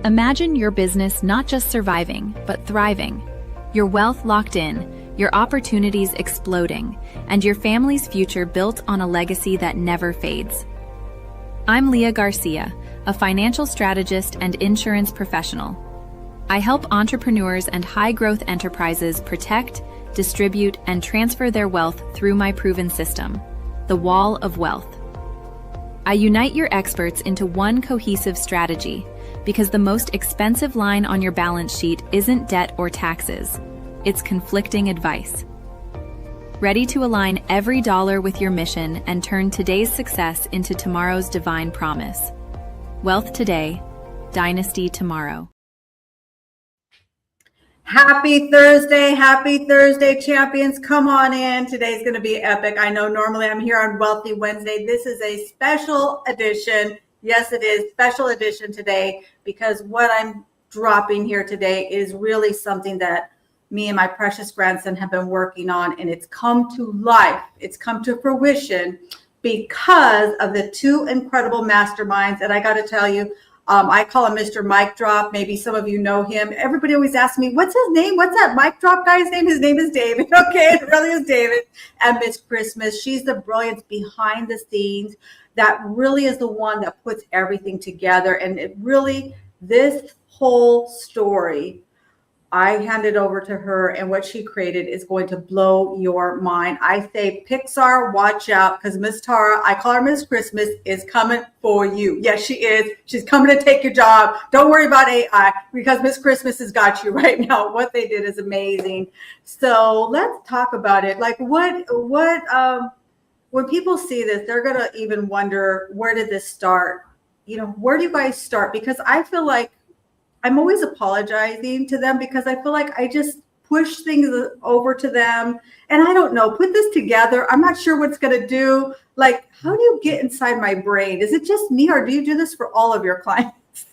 Imagine your business not just surviving, but thriving. Your wealth locked in, your opportunities exploding, and your family's future built on a legacy that never fades. I'm Leah Garcia, a financial strategist and insurance professional. I help entrepreneurs and high-growth enterprises protect, distribute, and transfer their wealth through my proven system, the Wall of Wealth. I unite your experts into one cohesive strategy because the most expensive line on your balance sheet isn't debt or taxes, it's conflicting advice. Ready to align every dollar with your mission and turn today's success into tomorrow's divine promise. Wealth today, dynasty tomorrow. Happy Thursday, champions. Come on in. Today's going to be epic. I know normally I'm here on Wealthy Wednesday. This is a special edition. Yes, it is special edition today because what I'm dropping here today is really something that me and my precious grandson have been working on, and it's come to life. It's come to fruition because of the two incredible masterminds. And I got to tell you, I call him Mr. Mic Drop. Maybe some of you know him. Everybody always asks me, what's his name? What's that Mic Drop guy's name? His name is David. Okay, it really is David. And Miss Christmas, she's the brilliance behind the scenes. That really is the one that puts everything together. And it really, this whole story, I hand it over to her, and what she created is going to blow your mind. I say, Pixar, watch out, because Miss Tara, I call her Miss Christmas, is coming for you. Yes, she is. She's coming to take your job. Don't worry about AI, because Miss Christmas has got you right now. What they did is amazing. So let's talk about it. Like when people see this, they're going to even wonder, where did this start? You know, where do you guys start? Because I feel like I'm always apologizing to them because I feel like I just push things over to them. And I don't know, put this together. I'm not sure what's going to do. Like, how do you get inside my brain? Is it just me, or do you do this for all of your clients?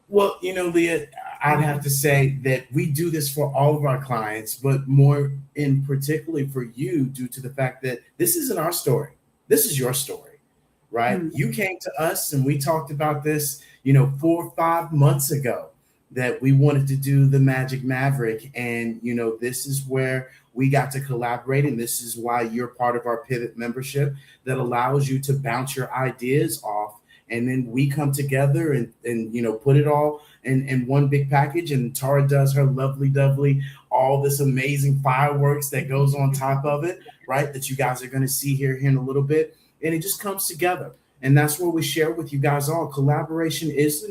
Well, you know, Leah, I'd have to say that we do this for all of our clients, but more in particularly for you, due to the fact that this isn't our story. This is your story, right? Mm-hmm. You came to us and we talked about this, 4 or 5 months ago, that we wanted to do the Magic Maverick. And, this is where we got to collaborate. And this is why you're part of our Pivot membership that allows you to bounce your ideas off. And then we come together and put it all in one big package. And Tara does her lovely, all this amazing fireworks that goes on top of it, right? That you guys are going to see here in a little bit. And it just comes together. And that's what we share with you guys all. Collaboration is the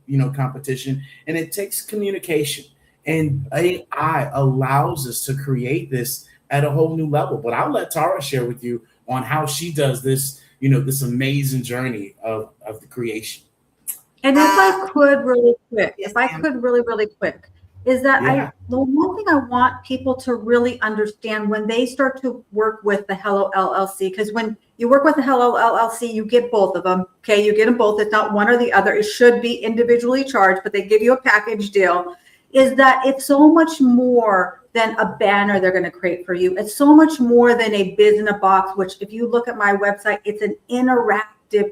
new, competition, and it takes communication. And AI allows us to create this at a whole new level. But I'll let Tara share with you on how she does this, this amazing journey of the creation. And if I could really quick, really quick, is that the one thing I want people to really understand when they start to work with the Hello LLC, because when you work with the Hello LLC, you get both of them. Okay, you get them both. It's not one or the other. It should be individually charged, but they give you a package deal. Is that it's so much more than a banner they're going to create for you. It's so much more than a biz in a box, which if you look at my website, it's an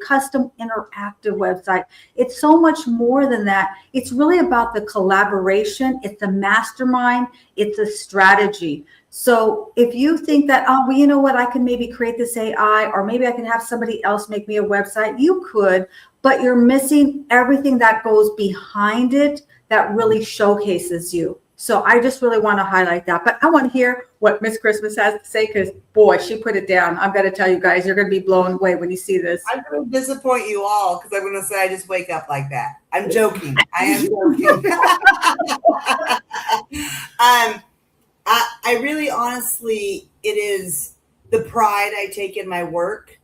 custom interactive website. It's so much more than that. It's really about the collaboration. It's the mastermind. It's a strategy. So if you think that, you know what, I can maybe create this AI, or maybe I can have somebody else make me a website, you could, but you're missing everything that goes behind it that really showcases you. So I just really want to highlight that. But I want to hear what Miss Christmas has to say, because, boy, she put it down. I've got to tell you guys, you're going to be blown away when you see this. I'm going to disappoint you all, because I'm going to say I just wake up like that. I'm joking. I am joking. I really, honestly, it is the pride I take in my work.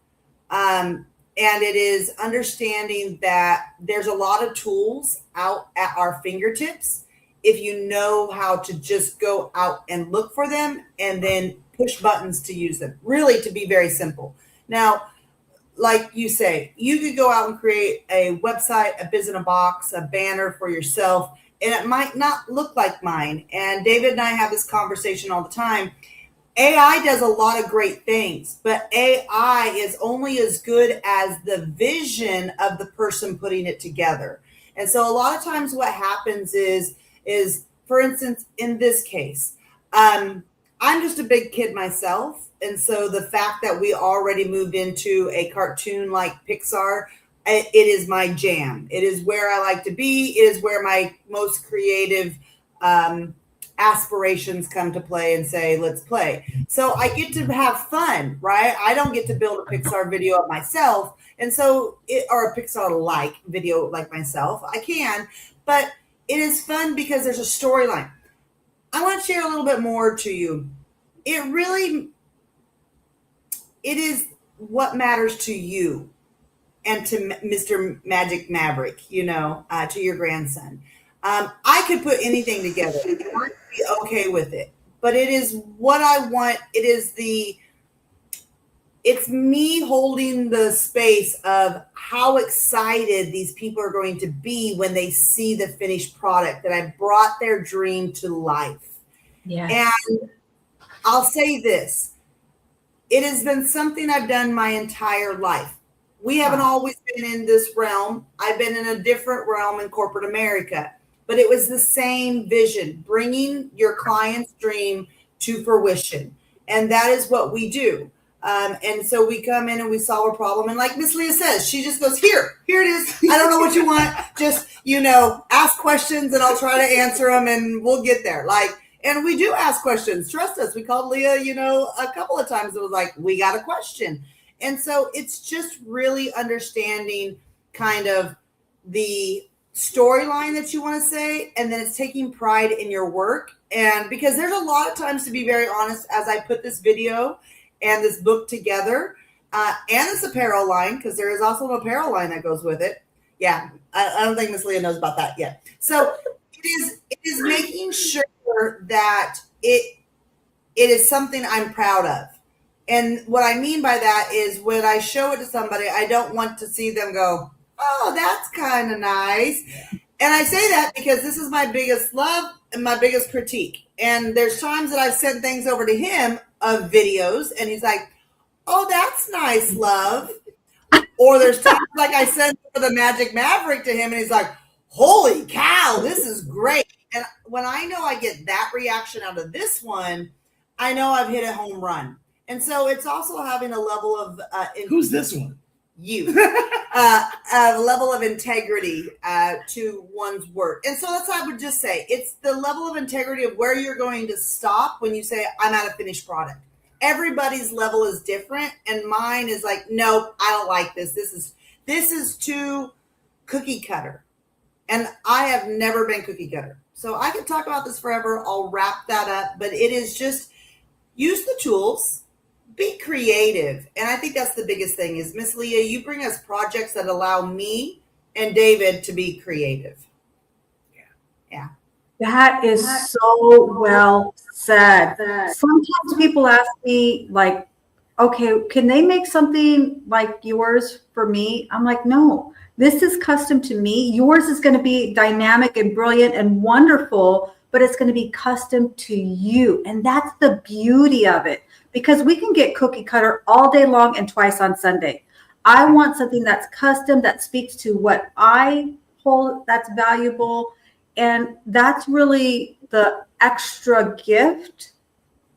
And it is understanding that there's a lot of tools out at our fingertips if you know how to just go out and look for them and then push buttons to use them. Really, to be very simple. Now, like you say, you could go out and create a website, a biz in a box, a banner for yourself, and it might not look like mine. And David and I have this conversation all the time. AI does a lot of great things, but AI is only as good as the vision of the person putting it together. And so a lot of times what happens is for instance, in this case, I'm just a big kid myself. And so the fact that we already moved into a cartoon like Pixar, it is my jam. It is where I like to be. It is where my most creative aspirations come to play and say, let's play. So I get to have fun, right? I don't get to build a Pixar video of myself. And so or a Pixar-like video like myself. I can, but it is fun because there's a storyline. I want to share a little bit more to you. It is what matters to you and to Mr. Magic Maverick, to your grandson. I could put anything together and I would be okay with it, but it is what I want. It's me holding the space of how excited these people are going to be when they see the finished product, that I brought their dream to life. Yes. And I'll say this, it has been something I've done my entire life. We haven't always been in this realm. I've been in a different realm in corporate America, but it was the same vision, bringing your client's dream to fruition. And that is what we do. And so we come in and we solve a problem. And like Miss Leah says, she just goes, here it is. I don't know what you want. Just, ask questions and I'll try to answer them and we'll get there. And we do ask questions. Trust us. We called Leah, a couple of times. It was like, we got a question. And so it's just really understanding kind of the storyline that you want to say, and then it's taking pride in your work. And because there's a lot of times, to be very honest, as I put this video and this book together, and this apparel line, because there is also an apparel line that goes with it. Yeah, I don't think Miss Leah knows about that yet. So it is making sure that it is something I'm proud of. And what I mean by that is when I show it to somebody, I don't want to see them go, oh, that's kind of nice. And I say that because this is my biggest love and my biggest critique. And there's times that I've sent things over to him of videos and he's like, oh, that's nice, love. Or there's times like I sent the Magic Maverick to him and he's like, holy cow, this is great. And when I know I get that reaction out of this one, I know I've hit a home run. And so it's also having a level of who's this one? You a level of integrity to one's work. And so that's what I would just say. It's the level of integrity of where you're going to stop when you say, I'm at a finished product. Everybody's level is different. And mine is like, nope, I don't like this. This is too cookie cutter. And I have never been cookie cutter. So I could talk about this forever. I'll wrap that up. But it is just use the tools. Be creative. And I think that's the biggest thing is, Miss Leah, you bring us projects that allow me and David to be creative. Yeah. That is so well said. Sometimes people ask me like, okay, can they make something like yours for me? I'm like, no, this is custom to me. Yours is going to be dynamic and brilliant and wonderful, but it's going to be custom to you. And that's the beauty of it. Because we can get cookie cutter all day long and twice on Sunday. I want something that's custom, that speaks to what I hold that's valuable. And that's really the extra gift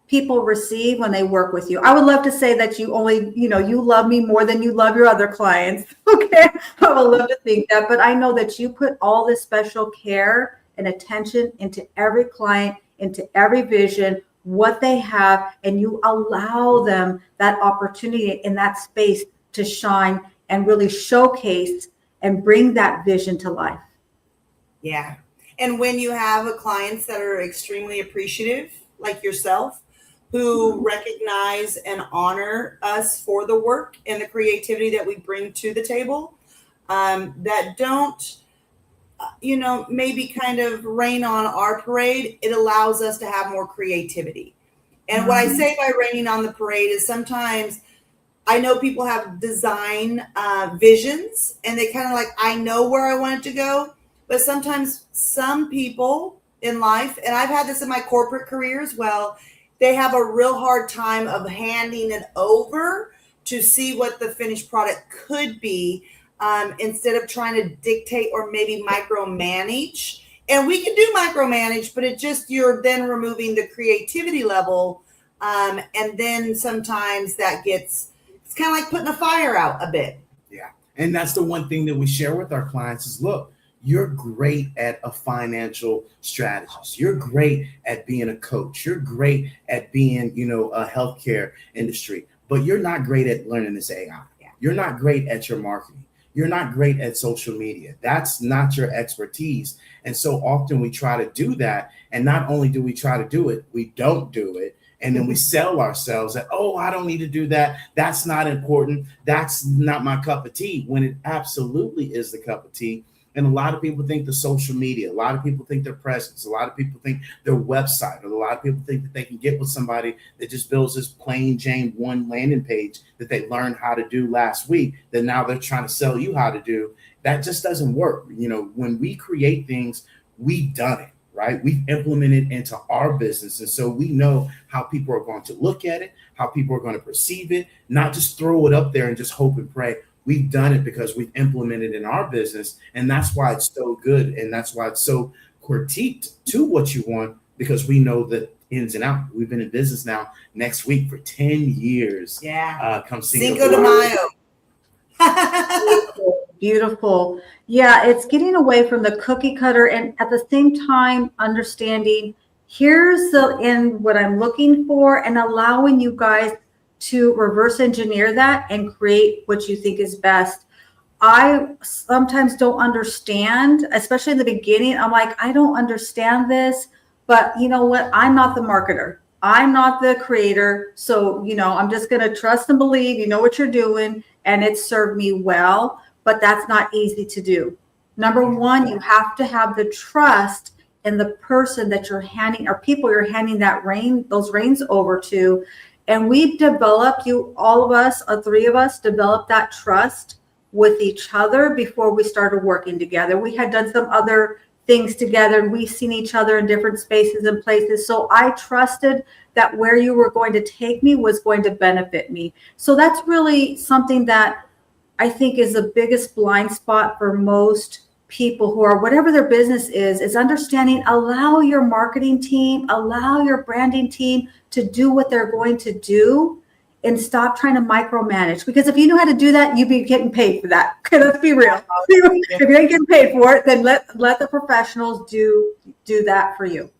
people receive when they work with you. I would love to say that you only, you love me more than you love your other clients. Okay. I would love to think that, but I know that you put all this special care and attention into every client, into every vision, what they have, and you allow them that opportunity in that space to shine and really showcase and bring that vision to life. Yeah. And when you have clients that are extremely appreciative, like yourself, who recognize and honor us for the work and the creativity that we bring to the table, that don't, maybe kind of rain on our parade, it allows us to have more creativity. And what I say by raining on the parade is sometimes I know people have design visions and they kind of like, I know where I want it to go. But sometimes some people in life, and I've had this in my corporate career as well, they have a real hard time of handing it over to see what the finished product could be. instead of trying to dictate or maybe micromanage. And we can do micromanage, but you're then removing the creativity level. And then sometimes it's kind of like putting a fire out a bit. Yeah. And that's the one thing that we share with our clients is, look, you're great at a financial strategist. You're great at being a coach. You're great at being, a healthcare industry, but you're not great at learning this AI. Yeah. You're not great at your marketing. You're not great at social media. That's not your expertise. And so often we try to do that. And not only do we try to do it, we don't do it. And then we sell ourselves that, oh, I don't need to do that. That's not important. That's not my cup of tea, when it absolutely is the cup of tea. And a lot of people think the social media, a lot of people think their presence, a lot of people think their website, or a lot of people think that they can get with somebody that just builds this plain Jane one landing page that they learned how to do last week, that now they're trying to sell you how to do. That just doesn't work. When we create things, we've done it, right? We've implemented into our business. And so we know how people are going to look at it, how people are going to perceive it, not just throw it up there and just hope and pray. We've done it because we've implemented in our business. And that's why it's so good. And that's why it's so critiqued to what you want, because we know the ins and out. We've been in business now next week for 10 years. Yeah. Come Cinco de Mayo. Beautiful. Yeah, it's getting away from the cookie cutter, and at the same time understanding here's the end, what I'm looking for, and allowing you guys to reverse engineer that and create what you think is best. I sometimes don't understand, especially in the beginning. I'm like, I don't understand this, but you know what? I'm not the marketer. I'm not the creator. So, I'm just going to trust and believe, what you're doing, and it served me well, but that's not easy to do. Number one, you have to have the trust in the person that you're handing, or people you're handing those reins over to. And we've developed, all of us, three of us, developed that trust with each other before we started working together. We had done some other things together, and we've seen each other in different spaces and places. So I trusted that where you were going to take me was going to benefit me. So that's really something that I think is the biggest blind spot for most people who are, whatever their business is understanding, allow your marketing team, allow your branding team to do what they're going to do, and stop trying to micromanage. Because if you know how to do that, you'd be getting paid for that. Okay, let's be real. If you ain't getting paid for it, then let the professionals do that for you.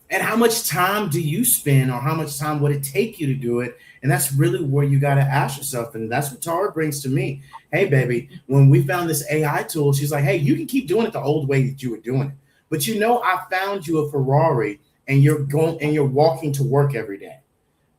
And how much time do you spend, or how much time would it take you to do it? And that's really where you got to ask yourself. And that's what Tara brings to me. Hey, baby, when we found this AI tool, she's like, hey, you can keep doing it the old way that you were doing it. But I found you a Ferrari, and you're walking to work every day.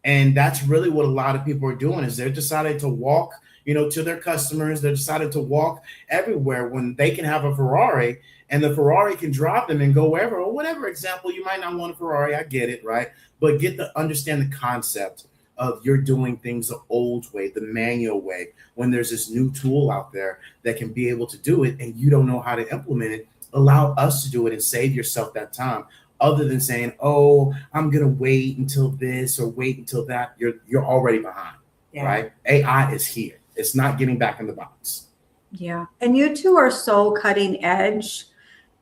And that's really what a lot of people are doing, is they're deciding to walk, to their customers. They're deciding to walk everywhere when they can have a Ferrari, and the Ferrari can drive them and go wherever, or whatever example. You might not want a Ferrari. I get it, right? But understand the concept of you're doing things the old way, the manual way, when there's this new tool out there that can be able to do it and you don't know how to implement it. Allow us to do it and save yourself that time, other than saying, oh, I'm going to wait until this or wait until that. You're already behind, right? AI is here. It's not getting back in the box. Yeah. And you two are so cutting edge.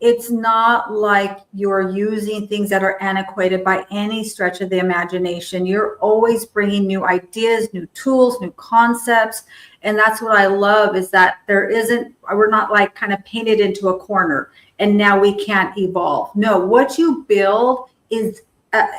It's not like you're using things that are antiquated by any stretch of the imagination. You're always bringing new ideas, new tools, new concepts. And that's what I love, is that we're not like kind of painted into a corner and now we can't evolve. No, what you build is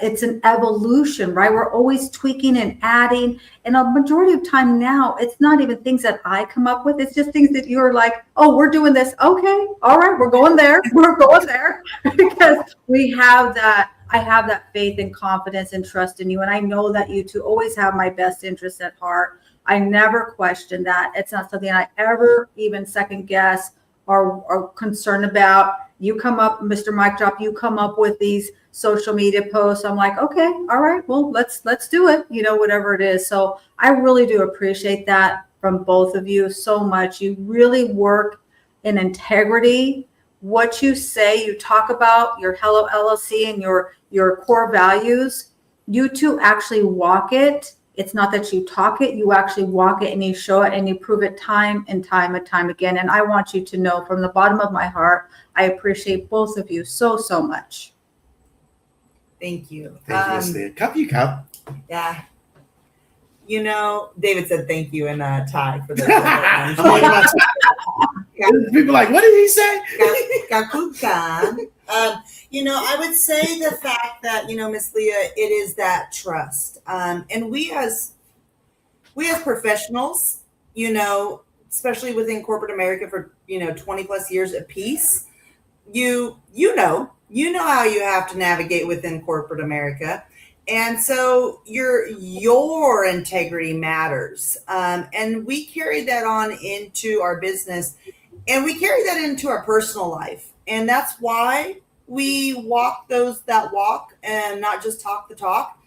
it's an evolution, right? We're always tweaking and adding. And a majority of time now, it's not even things that I come up with. It's just things that you're like, oh, we're doing this. Okay. All right. We're going there. We're going there because I have that faith and confidence and trust in you. And I know that you two always have my best interests at heart. I never question that. It's not something I ever even second guess or concerned about. You come up, Mr. Mike Drop, you come up with these social media posts. I'm like, okay, all right, well, let's do it, whatever it is. So I really do appreciate that from both of you so much. You really work in integrity. What you say, you talk about your Hello LLC and your core values, you two actually walk it It's not that you talk it, you actually walk it and you show it and you prove it time and time and time again. And I want you to know from the bottom of my heart, I appreciate both of you so, so much. Thank you. Thank you, Miss Leah. Cup you cup. Yeah. You know, David said thank you in Thai for the People are like, what did he say? You know, I would say the fact that, you know, Miss Leah, it is that trust. And we as professionals, you know, especially within corporate America for, 20 plus years apiece, you know how you have to navigate within corporate America. And so your integrity matters. And we carry that on into our business, and we carry that into our personal life. And that's why we walk those that walk and not just talk the talk,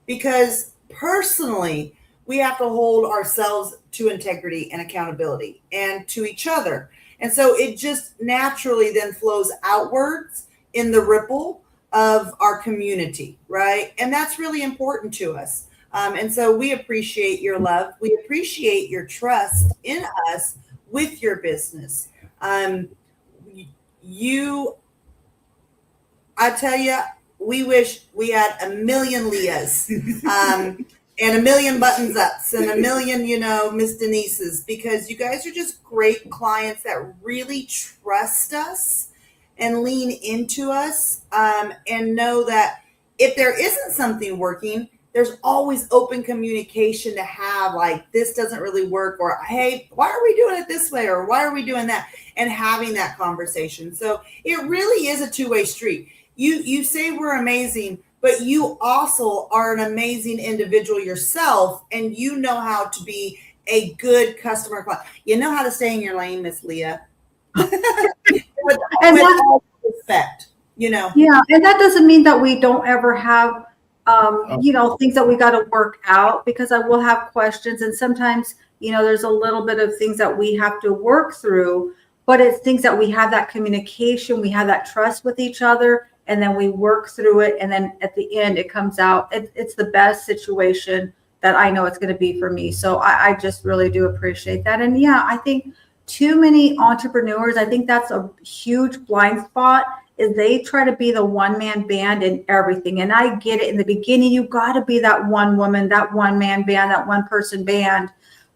because personally, we have to hold ourselves to integrity and accountability and to each other. And so it just naturally then flows outwards in the ripple of our community, right? And that's really important to us. And so we appreciate your love. We appreciate your trust in us with your business. I tell you, we wish we had a million Leahs and a million buttons ups and a million, Miss Denises, because you guys are just great clients that really trust us and lean into us, and know that if there isn't something working, there's always open communication to have, like, this doesn't really work, or, hey, why are we doing it this way? Or why are we doing that? And having that conversation. So it really is a two-way street. You say we're amazing, but you also are an amazing individual yourself, and you know how to be a good customer client. You know how to stay in your lane, Miss Leah. with all respect, Yeah, and that doesn't mean that we don't ever have things that we got to work out, because I will have questions, and sometimes there's a little bit of things that we have to work through, but it's things that we have that communication, we have that trust with each other, and then we work through it, and then at the end it comes out. It's the best situation that I know it's going to be for me. So I just really do appreciate that. And yeah, I think too many entrepreneurs, I think that's a huge blind spot, is they try to be the one-man band in everything. And I get it. In the beginning, you got to be that one woman, that one-man band, that one-person band.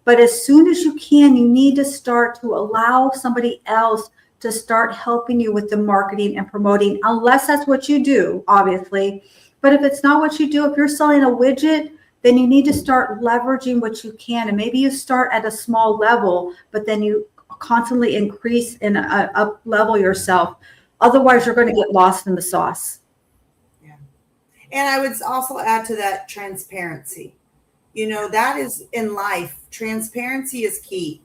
But as soon as you can, you need to start to allow somebody else to start helping you with the marketing and promoting, unless that's what you do, obviously. But if it's not what you do, if you're selling a widget, then you need to start leveraging what you can. And maybe you start at a small level, but then you constantly increase and up level yourself. Otherwise, you're going to get lost in the sauce. Yeah. And I would also add to that transparency. That is in life. Transparency is key,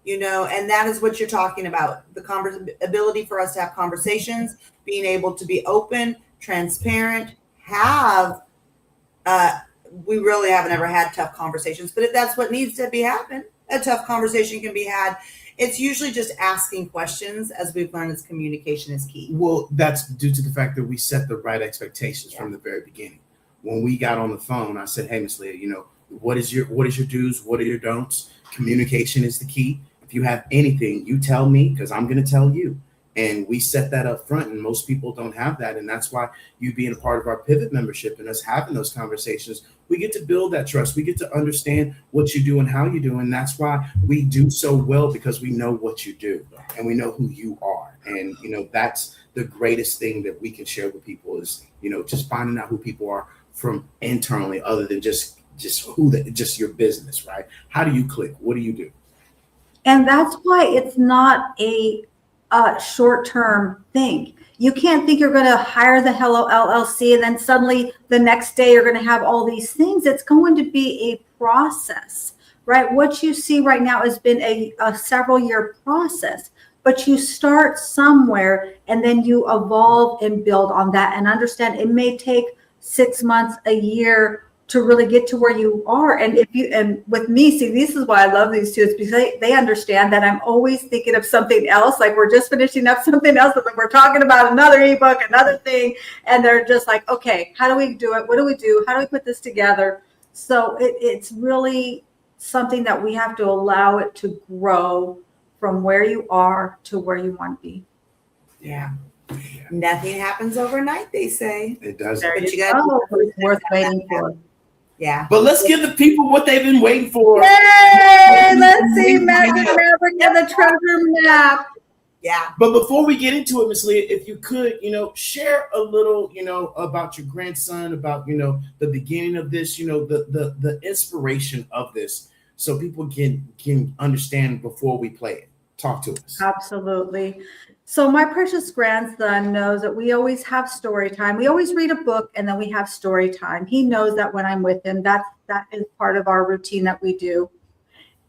and that is what you're talking about. The ability for us to have conversations, being able to be open, transparent, we really haven't ever had tough conversations, but if that's what needs to be happen, a tough conversation can be had. It's usually just asking questions, as we've learned, as communication is key. Well, that's due to the fact that we set the right expectations from the very beginning. When we got on the phone, I said, hey, Miss Leah, what is your do's? What are your don'ts? Communication is the key. If you have anything, you tell me, because I'm going to tell you. And we set that up front, and most people don't have that. And that's why you being a part of our Pivot membership and us having those conversations, we get to build that trust. We get to understand what you do and how you do. And that's why we do so well, because we know what you do and we know who you are. And, that's the greatest thing that we can share with people is, just finding out who people are from internally, other than just your business, right? How do you click? What do you do? And that's why it's not a short-term thing. You can't think you're going to hire the Hello LLC and then suddenly the next day you're going to have all these things. It's going to be a process, right? What you see right now has been a several-year process, but you start somewhere and then you evolve and build on that, and understand it may take 6 months, a year to really get to where you are. And with me, see, this is why I love these two, is because they understand that I'm always thinking of something else. Like, we're just finishing up something else, and we're talking about another ebook, another thing. And they're just like, okay, how do we do it? What do we do? How do we put this together? So it's really something that we have to allow it to grow from where you are to where you want to be. Yeah. Nothing happens overnight, they say. It does. There But you you gotta go. It's worth waiting for. Yeah. But let's give the people what they've been waiting for. Yay! Let's see Magic Maverick and the treasure map. Yeah. But before we get into it, Miss Leah, if you could, share a little, about your grandson, about, the beginning of this, the inspiration of this, so people can understand before we play it. Talk to us. Absolutely. So my precious grandson knows that we always have story time. We always read a book and then we have story time. He knows that when I'm with him, that is part of our routine that we do.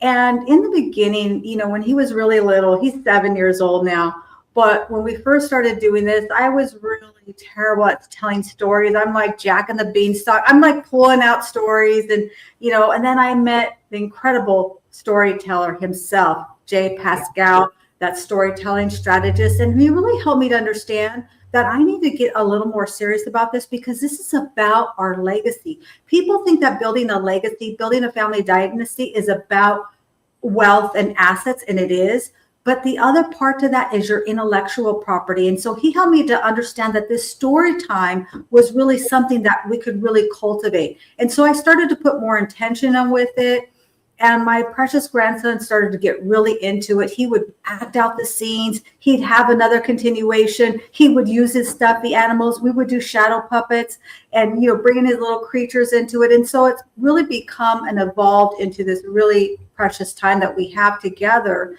And in the beginning, when he was really little, he's 7 years old now. But when we first started doing this, I was really terrible at telling stories. I'm like Jack and the Beanstalk. I'm like pulling out stories and then I met the incredible storyteller himself, Jay Pascal, that storytelling strategist. And he really helped me to understand that I need to get a little more serious about this because this is about our legacy. People think that building a legacy, building a family dynasty is about wealth and assets, and it is. But the other part to that is your intellectual property. And so he helped me to understand that this story time was really something that we could really cultivate. And so I started to put more intention on with it. And my precious grandson started to get really into it. He would act out the scenes. He'd have another continuation. He would use his stuffy animals. We would do shadow puppets and, bringing his little creatures into it. And so it's really become and evolved into this really precious time that we have together.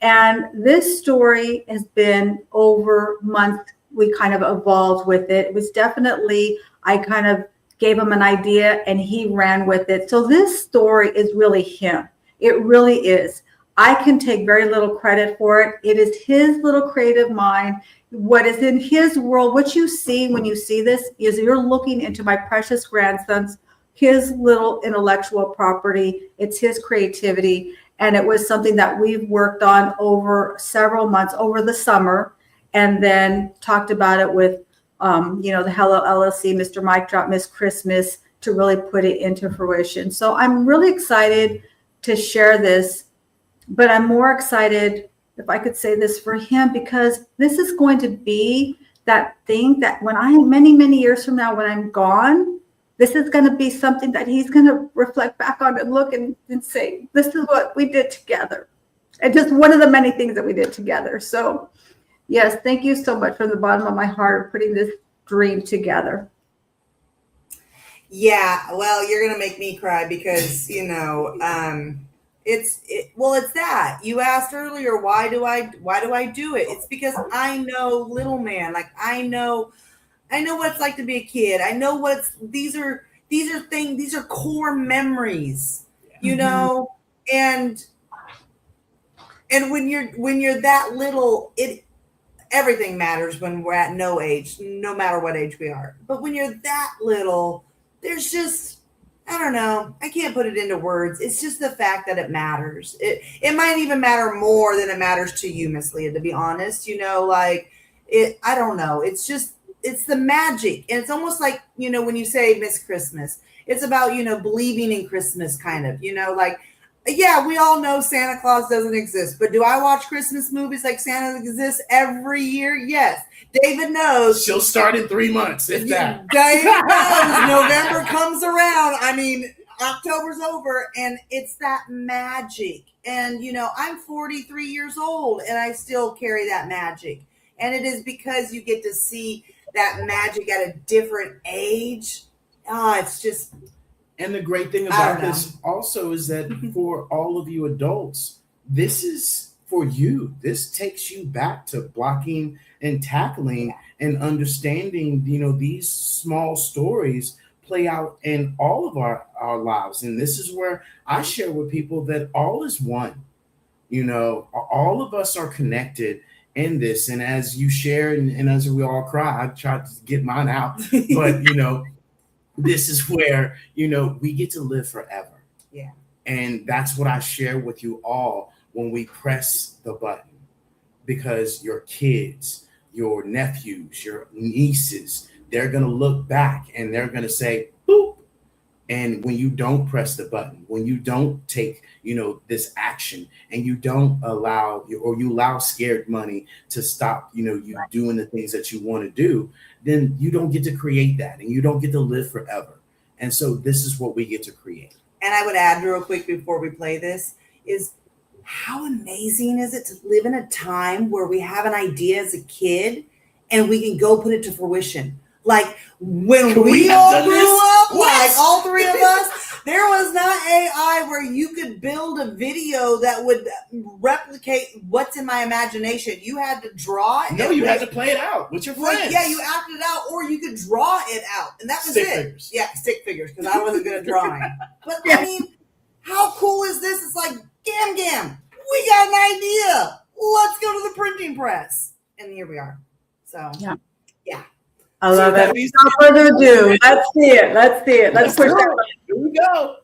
And this story has been over months. We kind of evolved with it. It was definitely, I kind of gave him an idea and he ran with it. So this story is really him. It really is. I can take very little credit for it. It is his little creative mind. What is in his world, what you see when you see this is you're looking into my precious grandson's, his little intellectual property. It's his creativity. And it was something that we've worked on over several months over the summer and then talked about it with the Hello LLC, Mr. Mike Drop, Miss Christmas, to really put it into fruition. So I'm really excited to share this, but I'm more excited, if I could say this, for him, because this is going to be that thing that when many, many years from now, when I'm gone, this is going to be something that he's going to reflect back on and look and say, this is what we did together. And just one of the many things that we did together. So yes, thank you so much from the bottom of my heart for putting this dream together. Yeah, well, you're gonna make me cry because it's that you asked earlier. Why do I do it? It's because I know little man. Like I know what it's like to be a kid. I know these are things. These are core memories, and when you're that little, everything matters when we're at no age, no matter what age we are. But when you're that little, there's just, I don't know, I can't put it into words. It's just the fact that it matters. It might even matter more than it matters to you, Miss Leah, to be honest. I don't know. It's the magic. And it's almost like, when you say Miss Christmas, it's about, believing in Christmas kind of, yeah, we all know Santa Claus doesn't exist, but do I watch Christmas movies like Santa exists every year? Yes. David knows. She'll start in 3 months, if that. David knows. November comes around. I mean, October's over, and it's that magic. And, I'm 43 years old, and I still carry that magic. And it is because you get to see that magic at a different age. It's just... And the great thing about this also is that for all of you adults, this is for you. This takes you back to blocking and tackling and understanding, these small stories play out in all of our lives. And this is where I share with people that all is one. All of us are connected in this. And as you share and as we all cry, I tried to get mine out, but, this is where, we get to live forever. Yeah. And that's what I share with you all when we press the button, because your kids, your nephews, your nieces, they're going to look back and they're going to say, boop, And when you don't press the button, when you don't take, this action, and you don't allow, or you allow scared money to stop, you doing the things that you want to do, then you don't get to create that, and you don't get to live forever. And so this is what we get to create. And I would add real quick before we play this is, how amazing is it to live in a time where we have an idea as a kid and we can go put it to fruition? Like when we all grew up, like all three of us, there was not AI where you could build a video that would replicate what's in my imagination. You had to draw it. No, you had to play it out with your friends. Yeah, you acted it out, or you could draw it out. And that was stick it. Figures. Yeah, stick figures, because I wasn't good at drawing. But I mean, how cool is this? It's like, Gam, we got an idea. Let's go to the printing press. And here we are. So, yeah. I love it. Without further ado, let's see it. Let's push that. Here we go.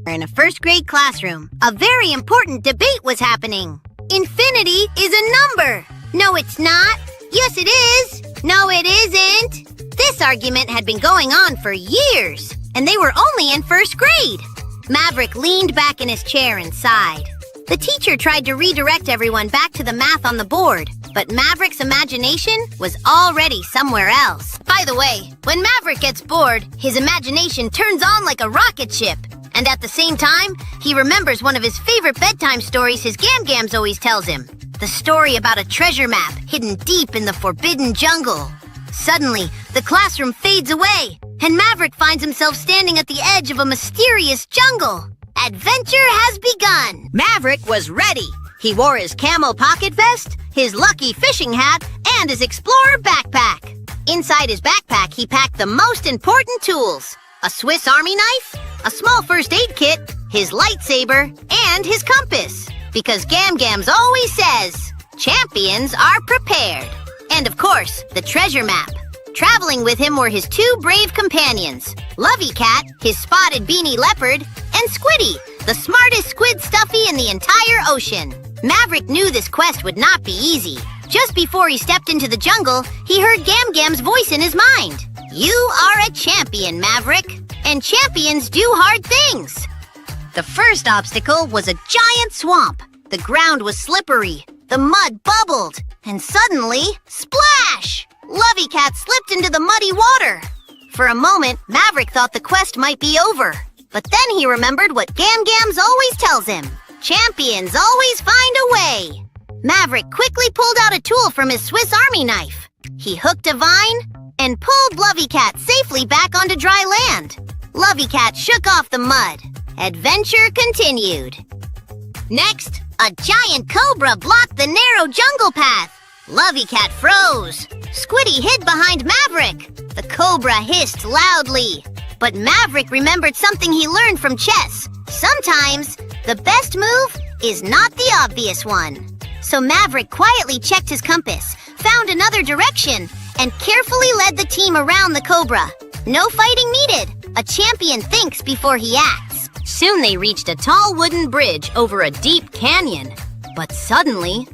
In a first grade classroom, a very important debate was happening. Infinity is a number. No, it's not. Yes, it is. No, it isn't. This argument had been going on for years, and they were only in first grade. Maverick leaned back in his chair and sighed. The teacher tried to redirect everyone back to the math on the board, but Maverick's imagination was already somewhere else. By the way, when Maverick gets bored, his imagination turns on like a rocket ship. And at the same time, he remembers one of his favorite bedtime stories his Gam-Gams always tells him. The story about a treasure map hidden deep in the forbidden jungle. Suddenly, the classroom fades away, and Maverick finds himself standing at the edge of a mysterious jungle. Adventure has begun! Maverick was ready. He wore his camo pocket vest, his lucky fishing hat, and his explorer backpack. Inside his backpack, he packed the most important tools: a Swiss Army knife, a small first aid kit, his lightsaber, and his compass. Because Gam-Gams always says, champions are prepared. And of course, the treasure map. Traveling with him were his two brave companions, Lovey Cat, his spotted beanie leopard, and Squiddy, the smartest squid stuffy in the entire ocean. Maverick knew this quest would not be easy. Just before he stepped into the jungle, he heard Gam-Gam's voice in his mind. You are a champion, Maverick, and champions do hard things. The first obstacle was a giant swamp. The ground was slippery, the mud bubbled, and suddenly, splash! Lovey Cat slipped into the muddy water. For a moment, Maverick thought the quest might be over. But then he remembered what Gam-Gams always tells him. Champions always find a way. Maverick quickly pulled out a tool from his Swiss Army knife. He hooked a vine and pulled Lovey Cat safely back onto dry land. Lovey Cat shook off the mud. Adventure continued. Next, a giant cobra blocked the narrow jungle path. Lovey Cat froze. Squiddy hid behind Maverick. The cobra hissed loudly. But Maverick remembered something he learned from chess. Sometimes, the best move is not the obvious one. So Maverick quietly checked his compass, found another direction, and carefully led the team around the cobra. No fighting needed. A champion thinks before he acts. Soon they reached a tall wooden bridge over a deep canyon. But suddenly,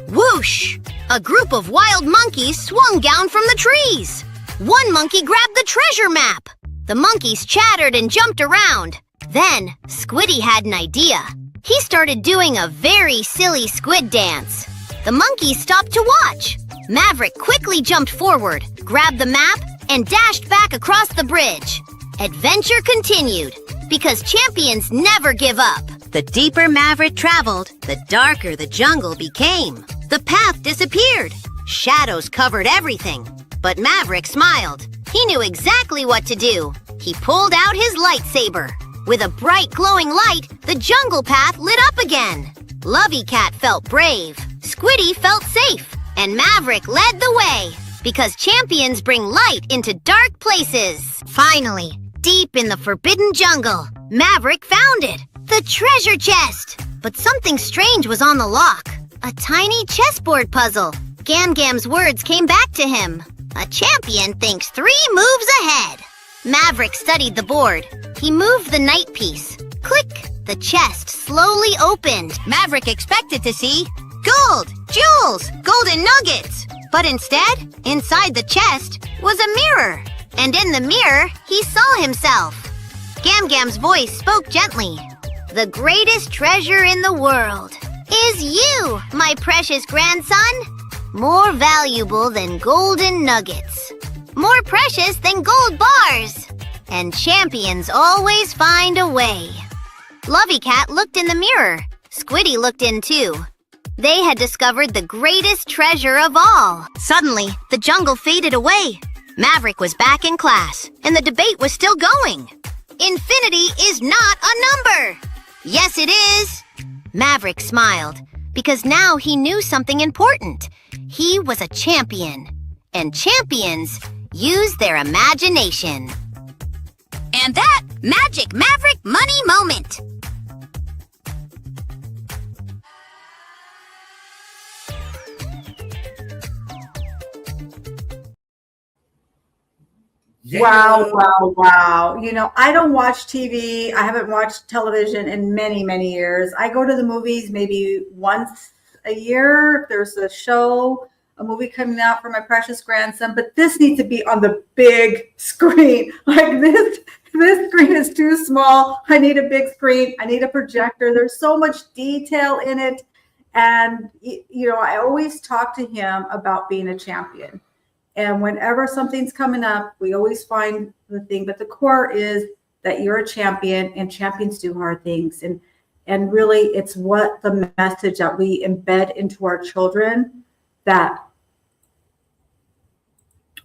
whoosh! A group of wild monkeys swung down from the trees. One monkey grabbed the treasure map. The monkeys chattered and jumped around. Then, Squiddy had an idea. He started doing a very silly squid dance. The monkeys stopped to watch. Maverick quickly jumped forward, grabbed the map, and dashed back across the bridge. Adventure continued, because champions never give up. The deeper Maverick traveled, the darker the jungle became. The path disappeared. Shadows covered everything. But Maverick smiled. He knew exactly what to do. He pulled out his lightsaber. With a bright glowing light, the jungle path lit up again. Lovey Cat felt brave. Squiddy felt safe. And Maverick led the way. Because champions bring light into dark places. Finally, deep in the forbidden jungle, Maverick found it. The treasure chest! But something strange was on the lock. A tiny chessboard puzzle. Gam-Gam's words came back to him. A champion thinks 3 moves ahead. Maverick studied the board. He moved the knight piece. Click! The chest slowly opened. Maverick expected to see gold, jewels, golden nuggets. But instead, inside the chest was a mirror. And in the mirror, he saw himself. Gam Gam's voice spoke gently. The greatest treasure in the world is you, my precious grandson. More valuable than golden nuggets. More precious than gold bars. And champions always find a way. Lovey Cat looked in the mirror. Squiddy looked in too. They had discovered the greatest treasure of all. Suddenly, the jungle faded away. Maverick was back in class, and the debate was still going. Infinity is not a number. Yes, it is. Maverick smiled, because now he knew something important. He was a champion, and champions use their imagination. And that Magic Maverick Money Moment. Yeah. Wow, wow, wow. You know, I don't watch TV. I haven't watched television in many, many years. I go to the movies maybe once a year. If there's a show, a movie coming out for my precious grandson, but this needs to be on the big screen. Like this screen is too small. I need a big screen. I need a projector. There's so much detail in it. And, you know, I always talk to him about being a champion. And whenever something's coming up, we always find the thing. But the core is that you're a champion, and champions do hard things. And really, it's what the message that we embed into our children that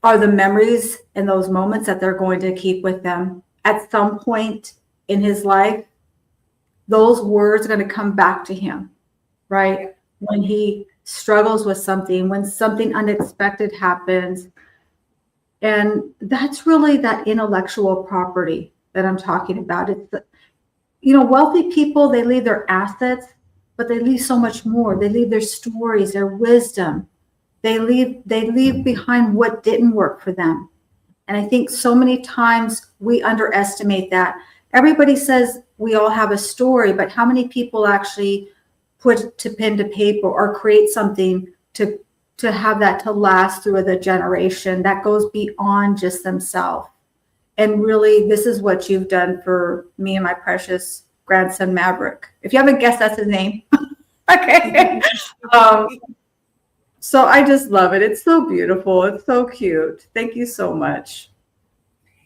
are the memories and those moments that they're going to keep with them. At some point in his life, those words are going to come back to him, right? When he struggles with something, when something unexpected happens. And that's really that intellectual property that I'm talking about. It's the, you know, wealthy people, they leave their assets, but they leave so much more. They leave their stories, their wisdom. They leave behind what didn't work for them. And I think so many times we underestimate that. Everybody says we all have a story, but how many people actually put to pen to paper or create something to have that to last through the generation that goes beyond just themselves? And really, this is what you've done for me and my precious grandson, Maverick. If you haven't guessed, that's his name. Okay. So I just love it. It's so beautiful. It's so cute. Thank you so much.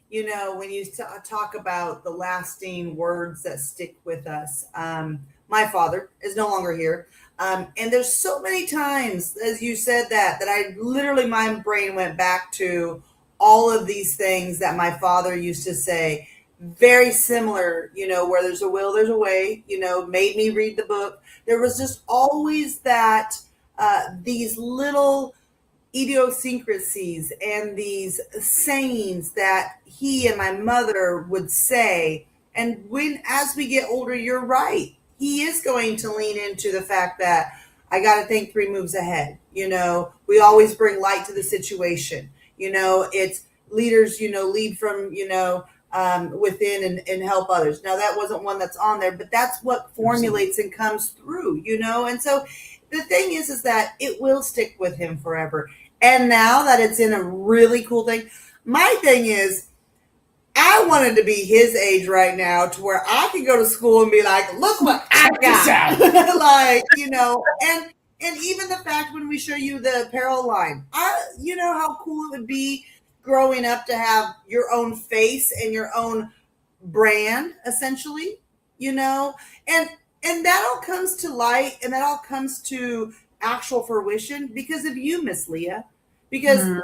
You know, when you talk about the lasting words that stick with us, my father is no longer here. And there's so many times, as you said that I literally, my brain went back to all of these things that my father used to say, very similar, you know, where there's a will, there's a way, you know, made me read the book. There was just always that, these little idiosyncrasies and these sayings that he and my mother would say. And as we get older, you're right. He is going to lean into the fact that I got to think 3 moves ahead. You know, we always bring light to the situation. You know, it's leaders, you know, lead from, you know, within and help others. Now, that wasn't one that's on there, but that's what formulates and comes through, you know. And so the thing is that it will stick with him forever. And now that it's in a really cool thing, my thing is, I wanted to be his age right now to where I could go to school and be like, look what I got. Like, you know, and even the fact when we show you the apparel line, you know how cool it would be growing up to have your own face and your own brand, essentially, you know, and that all comes to light and that all comes to actual fruition because of you, Miss Leah, because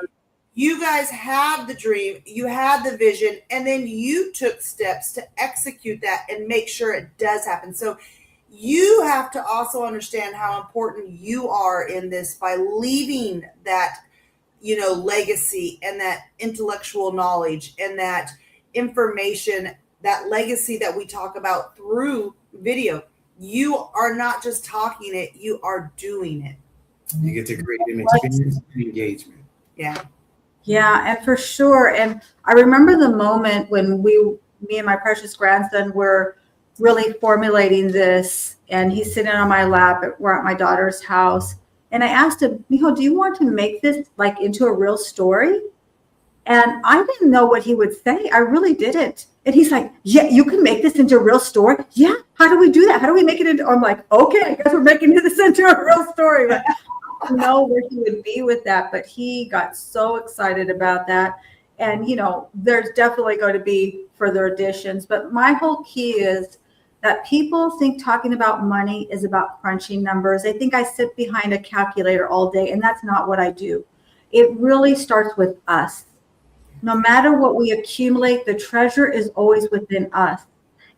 you guys had the dream, you had the vision, and then you took steps to execute that and make sure it does happen. So you have to also understand how important you are in this by leaving that, you know, legacy and that intellectual knowledge and that information, that legacy that we talk about through video. You are not just talking it, you are doing it. You get to create an experience and engagement. Yeah. Yeah, and for sure. And I remember the moment when me and my precious grandson were really formulating this, and he's sitting on my lap. We're at my daughter's house. And I asked him, Mijo, do you want to make this like into a real story? And I didn't know what he would say. I really didn't. And he's like, yeah, you can make this into a real story. Yeah. How do we do that? How do we make it into, I'm like, okay, I guess we're making this into a real story. But I don't know where he would be with that, but he got so excited about that. And, you know, there's definitely going to be further additions. But my whole key is that people think talking about money is about crunching numbers. They think I sit behind a calculator all day, and that's not what I do. It really starts with us. No matter what we accumulate, the treasure is always within us.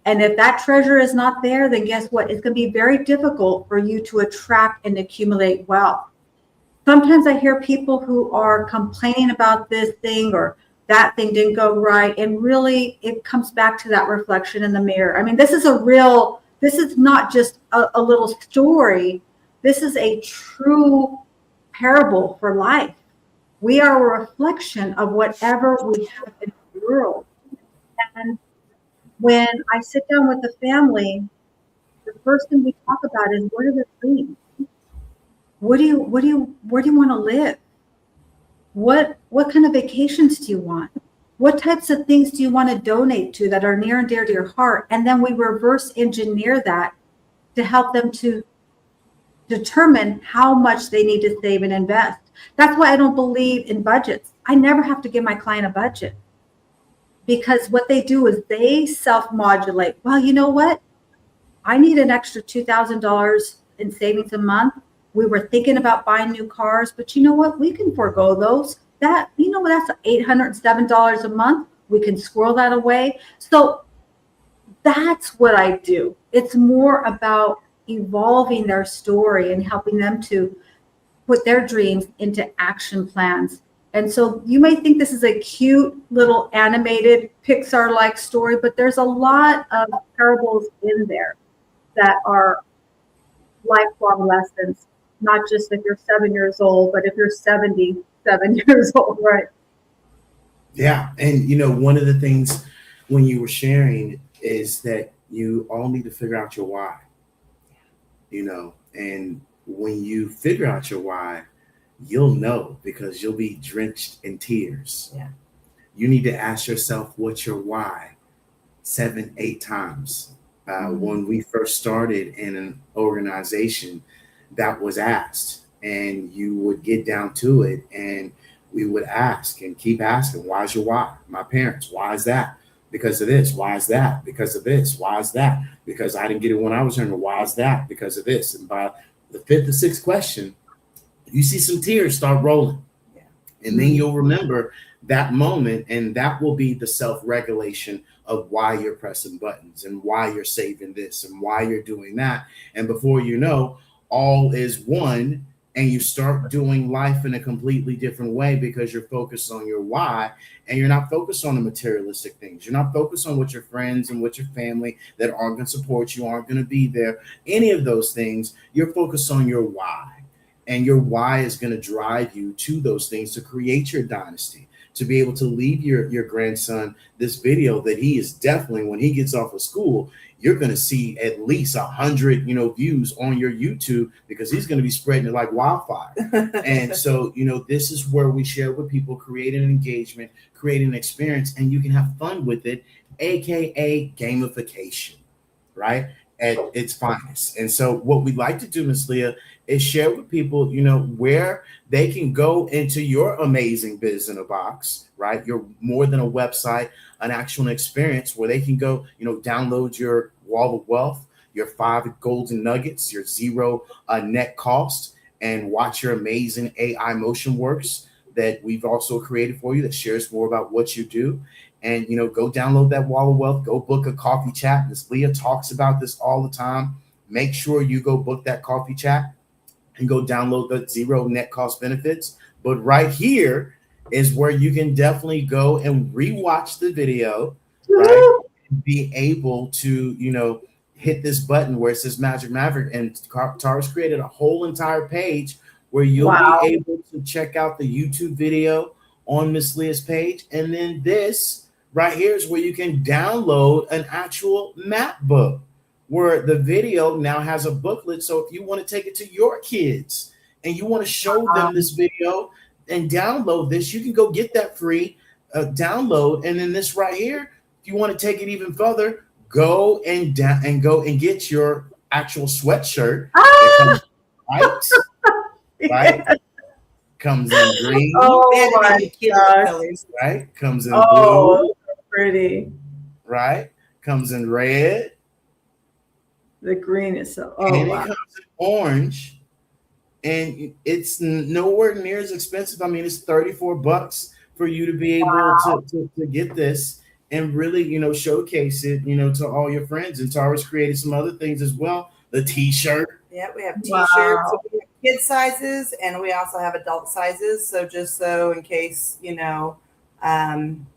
And if that treasure is not there, then guess what? It's going to be very difficult for you to attract and accumulate wealth. Sometimes I hear people who are complaining about this thing or that thing didn't go right. And really, it comes back to that reflection in the mirror. I mean, this is not just a little story. This is a true parable for life. We are a reflection of whatever we have in the world. And when I sit down with the family, the first thing we talk about is, what are the dreams? Where do you want to live? What kind of vacations do you want? What types of things do you want to donate to that are near and dear to your heart? And then we reverse engineer that to help them to determine how much they need to save and invest. That's why I don't believe in budgets. I never have to give my client a budget, because what they do is they self-modulate. Well, you know what? I need an extra $2,000 in savings a month. We were thinking about buying new cars, but you know what? We can forego those. That's $807 a month. We can squirrel that away. So that's what I do. It's more about evolving their story and helping them to put their dreams into action plans. And so you may think this is a cute little animated Pixar-like story, but there's a lot of parables in there that are lifelong lessons, not just if you're 7 years old, but if you're 77 years old, right? Yeah. And, you know, one of the things when you were sharing is that you all need to figure out your why, you know, and when you figure out your why, you'll know, because you'll be drenched in tears. Yeah. You need to ask yourself what's your why 7, 8 times. When we first started in an organization, that was asked, and you would get down to it, and we would ask and keep asking, why's your why? My parents, why is that? Because of this. Why is that? Because of this. Why is that? Because I didn't get it when I was younger. Why is that? Because of this. And by the 5th or 6th question, you see some tears start rolling. Yeah. And then you'll remember that moment, and that will be the self-regulation of why you're pressing buttons and why you're saving this and why you're doing that. And before you know, all is one, and you start doing life in a completely different way because you're focused on your why, and you're not focused on the materialistic things. You're not focused on what your friends and what your family that aren't going to support you, aren't going to be there, any of those things. You're focused on your why, and your why is going to drive you to those things to create your dynasty, to be able to leave your grandson this video that he is definitely, when he gets off of school, you're going to see at least 100, views on your YouTube, because he's going to be spreading it like wildfire. And so, this is where we share with people, create an engagement, create an experience, and you can have fun with it, AKA gamification, right? At its finest. And so what we like to do, Miss Leah, is share with people, where they can go into your amazing biz in a box, right? You're more than a website, an actual experience where they can go, download your wall of wealth, your 5 golden nuggets, your 0 net cost, and watch your amazing AI motion works that we've also created for you that shares more about what you do. And, go download that wall of wealth, go book a coffee chat. Miss Leah talks about this all the time. Make sure you go book that coffee chat and go download the 0 net cost benefits. But right here is where you can definitely go and rewatch the video, right? And be able to, hit this button where it says Magic Maverick. And Tara's created a whole entire page where you'll be able to check out the YouTube video on Miss Leah's page. And then this right here is where you can download an actual map book, where the video now has a booklet. So if you want to take it to your kids and you want to show them this video and download this, you can go get that free download. And then this right here, if you want to take it even further, go and get your actual sweatshirt. It comes white, right? Comes in green. Oh my gosh. Colors. Right? Comes in Oh, blue. pretty. Right? Comes in red. The green is so. And Oh, it wow. comes in orange. And it's nowhere near as expensive. I mean, it's $34 for you to be able to get this and really, showcase it, to all your friends. And Tara's created some other things as well. The T-shirt. Yeah, we have Wow. T-shirts. So we have kid sizes, and we also have adult sizes. So just so in case,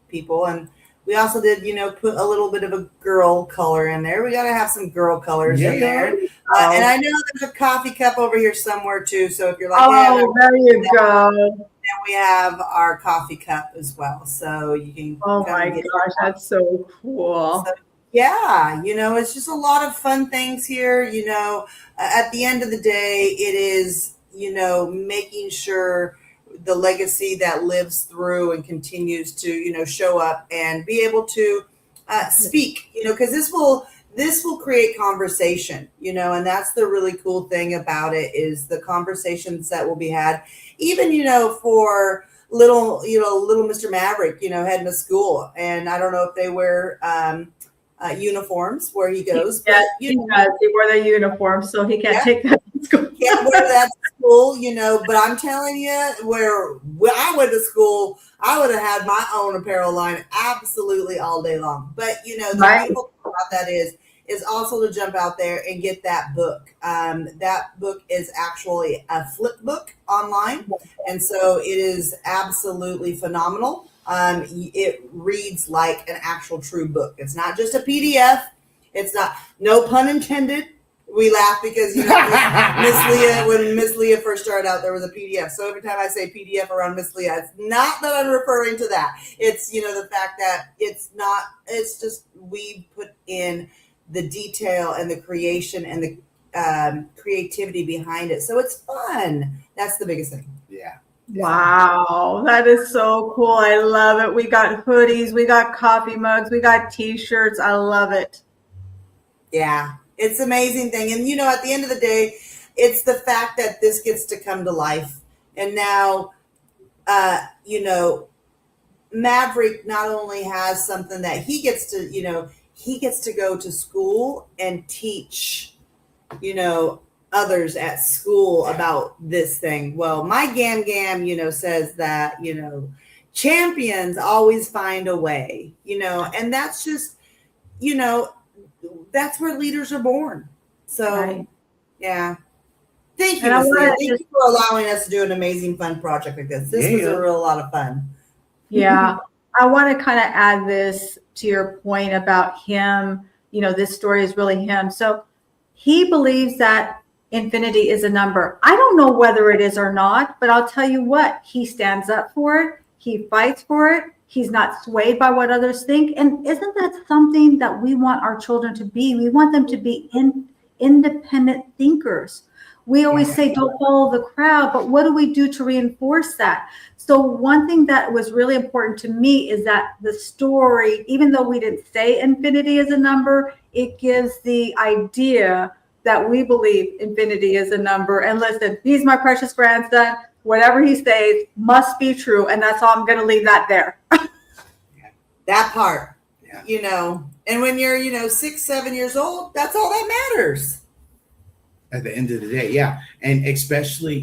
people. And we also did, put a little bit of a girl color in there. We got to have some girl colors in there. And I know there's a coffee cup over here somewhere too. So if you're like, there you go. then we have our coffee cup as well. So you can. Oh my gosh, that's so cool. So, yeah, it's just a lot of fun things here. At the end of the day, it is, making sure the legacy that lives through and continues to, show up and be able to speak, because this will create conversation, and that's the really cool thing about it is the conversations that will be had, even, for little Mr. Maverick, heading to school. And I don't know if they wear uniforms where he goes. Yes, but, he does. He wore the uniform, so he can't take that to school. Can't wear that to school, but I'm telling you, when I went to school, I would have had my own apparel line absolutely all day long. But, the beautiful thing about that is also to jump out there and get that book. That book is actually a flip book online. And so it is absolutely phenomenal. It reads like an actual true book. It's not just a PDF. It's not, no pun intended. We laugh because, when Miss Leah first started out, there was a PDF. So every time I say PDF around Miss Leah, it's not that I'm referring to that. It's, the fact that it's just we put in the detail and the creation and the creativity behind it. So it's fun. That's the biggest thing. Yeah. Wow, that is so cool. I love it. We got hoodies, we got coffee mugs, we got T-shirts. I love it. Yeah, it's an amazing thing. And, at the end of the day, it's the fact that this gets to come to life. And now, Maverick not only has something that he gets to go to school and teach, others at school about this thing. Well, my Gam says that, champions always find a way, and that's just, that's where leaders are born. So, yeah. Thank you, Ms. Leah. Thank you for allowing us to do an amazing, fun project like this. This was a real lot of fun. Yeah. I want to kind of add this to your point about him. This story is really him. So he believes that infinity is a number. I don't know whether it is or not, but I'll tell you what, he stands up for it. He fights for it. He's not swayed by what others think. And isn't that something that we want our children to be? We want them to be independent thinkers. We always say, don't follow the crowd, but what do we do to reinforce that? So one thing that was really important to me is that the story, even though we didn't say infinity is a number, it gives the idea that we believe infinity is a number. And listen, he's my precious grandson. Whatever he says must be true. And that's all. I'm going to leave that there. That part, and when you're, 6, 7 years old, that's all that matters. At the end of the day, yeah. And especially,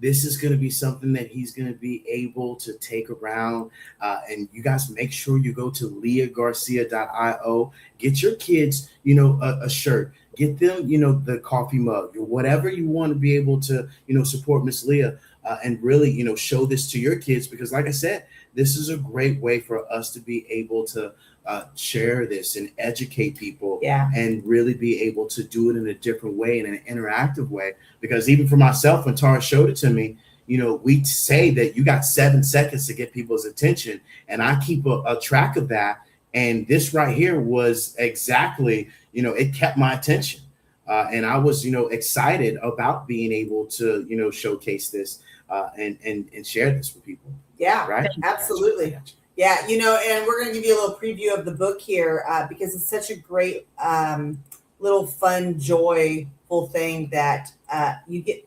this is going to be something that he's going to be able to take around. And you guys make sure you go to leahgarcia.io. Get your kids, a shirt. Get them, the coffee mug or whatever you want to be able to, support Miss Leah and really, show this to your kids. Because like I said, this is a great way for us to be able to share this and educate people and really be able to do it in a different way, in an interactive way. Because even for myself, when Tara showed it to me, we say that you got 7 seconds to get people's attention, and I keep a track of that. And this right here was exactly, it kept my attention. And I was, excited about being able to, showcase this and share this with people. Yeah, right. Absolutely. Yeah, and we're going to give you a little preview of the book here because it's such a great little fun, joyful thing that you get.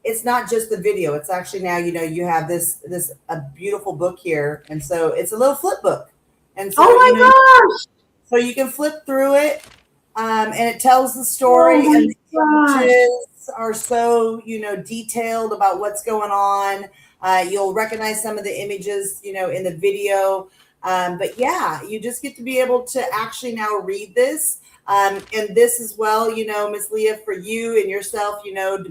It's not just the video. It's actually now, you have this a beautiful book here. And so it's a little flip book. And so, Oh my gosh. So you can flip through it and it tells the story. Oh my and the gosh. images are so, detailed about what's going on. You'll recognize some of the images, in the video. But yeah, you just get to be able to actually now read this. And this as well, Miss Leah, for you and yourself, to be able to.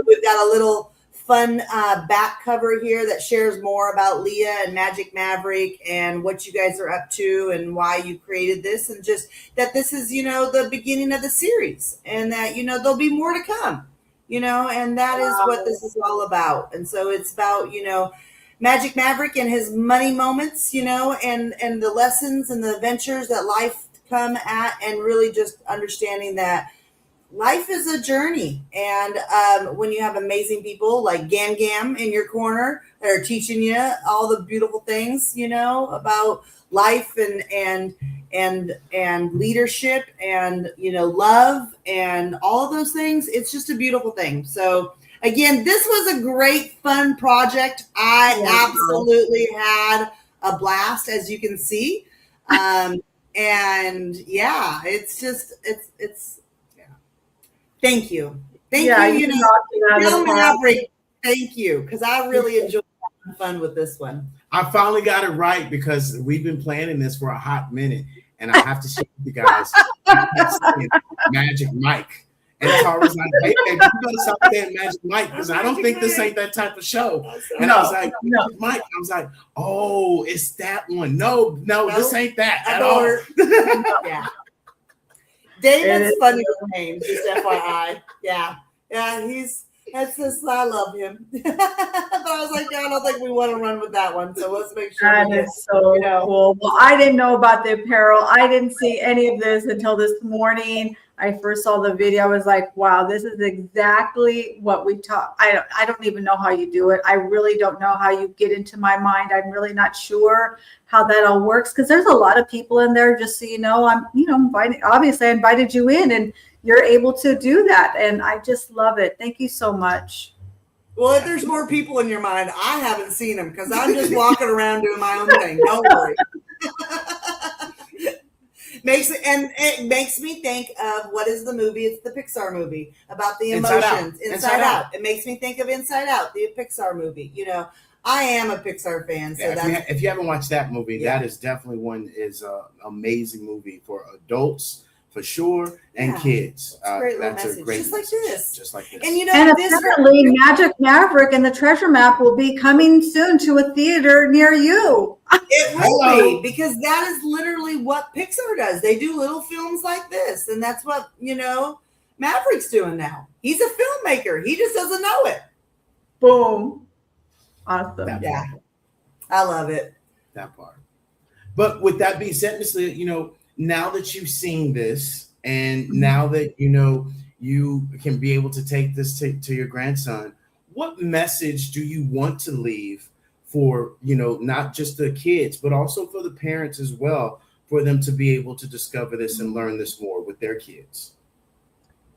We've got a little fun back cover here that shares more about Leah and Magic Maverick and what you guys are up to and why you created this, and just that this is, the beginning of the series, and that, there'll be more to come, and that is what this is all about. And so it's about, Magic Maverick and his money moments, and the lessons and the adventures that life come at, and really just understanding that life is a journey. And when you have amazing people like Gam Gam in your corner that are teaching you all the beautiful things, about life and leadership and, love and all of those things, it's just a beautiful thing. So again, this was a great, fun project. I absolutely had a blast, as you can see. And yeah, it's yeah. Thank you. Thank you. Maverick, thank you. Because I really enjoyed having fun with this one. I finally got it right because we've been planning this for a hot minute. And I have to share with you guys, Magic Mike. And Tara was like, hey, baby, you better stop saying Magic Mike because I don't think this ain't that type of show. And I was like, Mike, I was like, oh, it's that one. No, this ain't that at all. Yeah. David's funny with names, just FYI. Yeah. That's just, I love him. But I was like, I don't think we want to run with that one. So let's make sure. That is so cool. Well, I didn't know about the apparel. I didn't see any of this until this morning. I first saw the video. I was like, wow, this is exactly what we taught. I don't even know how you do it. I really don't know how you get into my mind. I'm really not sure how that all works because there's a lot of people in there. Just so you know, I'm obviously I invited you in and you're able to do that. And I just love it. Thank you so much. Well, if there's more people in your mind, I haven't seen them because I'm just walking around doing my own thing. Don't worry. It makes me think of what is the movie? It's the Pixar movie about the emotions. Inside Out. It makes me think of Inside Out, the Pixar movie. I am a Pixar fan. So if you haven't watched that movie, that is definitely one is an amazing movie for adults for sure and kids. That's a great just like this. Just like this. And apparently Magic Maverick and the Treasure Map will be coming soon to a theater near you. It will be, because that is literally what Pixar does. They do little films like this, and that's what Maverick's doing now. He's a filmmaker. He just doesn't know it. Boom. Awesome. Yeah. I love it. That part. But with that being said, Ms. Leah, now that you've seen this and now that you can be able to take this to your grandson, what message do you want to leave for, not just the kids, but also for the parents as well, for them to be able to discover this and learn this more with their kids?